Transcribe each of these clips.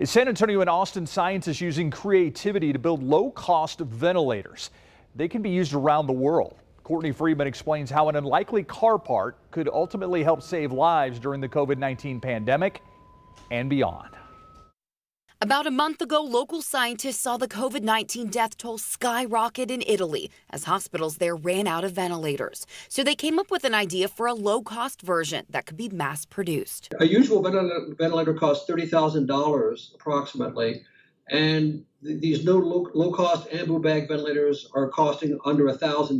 In San Antonio and Austin, scientists using creativity to build low-cost ventilators. They can be used around the world. Courtney Friedman explains how an unlikely car part could ultimately help save lives during the COVID-19 pandemic and beyond. About a month ago, local scientists saw the COVID-19 death toll skyrocket in Italy as hospitals there ran out of ventilators. So they came up with an idea for a low-cost version that could be mass-produced. A usual ventilator costs $30,000 approximately, and these new low-cost Ambu Bag ventilators are costing under $1,000.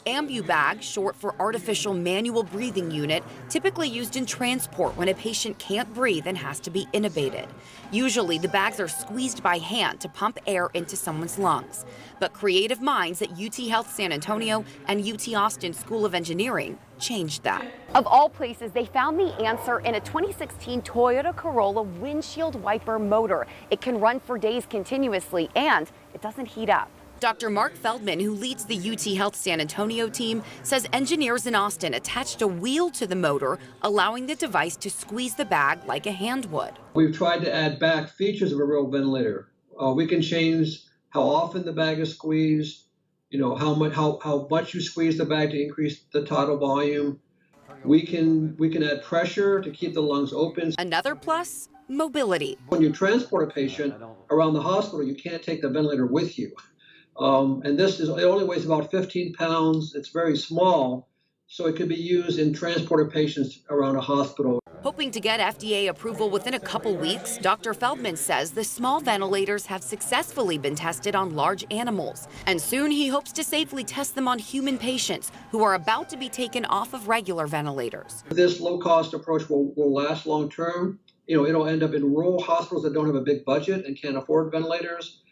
Ambu Bag, short for artificial manual breathing unit, typically used in transport when a patient can't breathe and has to be intubated. Usually, the bags are squeezed by hand to pump air into someone's lungs. But creative minds at UT Health San Antonio and UT Austin School of Engineering changed that. Of all places, they found the answer in a 2016 Toyota Corolla windshield wiper motor. It can run for days continuously and it doesn't heat up. Dr. Mark Feldman, who leads the UT Health San Antonio team, says engineers in Austin attached a wheel to the motor, allowing the device to squeeze the bag like a hand would. We've tried to add back features of a real ventilator. We can change how often the bag is squeezed, how much you squeeze the bag to increase the tidal volume. We can add pressure to keep the lungs open. Another plus, mobility. When you transport a patient around the hospital, you can't take the ventilator with you. And it only weighs about 15 pounds. It's very small, so it could be used in transporting patients around a hospital. Hoping to get FDA approval within a couple weeks, Dr. Feldman says the small ventilators have successfully been tested on large animals. And soon he hopes to safely test them on human patients who are about to be taken off of regular ventilators. This low-cost approach will last long term. It'll end up in rural hospitals that don't have a big budget and can't afford ventilators.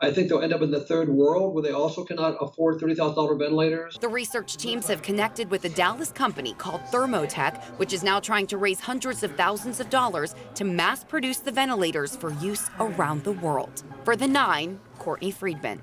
I think they'll end up in the third world where they also cannot afford $30,000 ventilators. The research teams have connected with a Dallas company called Thermotech, which is now trying to raise hundreds of thousands of dollars to mass produce the ventilators for use around the world. For the 9, Courtney Friedman.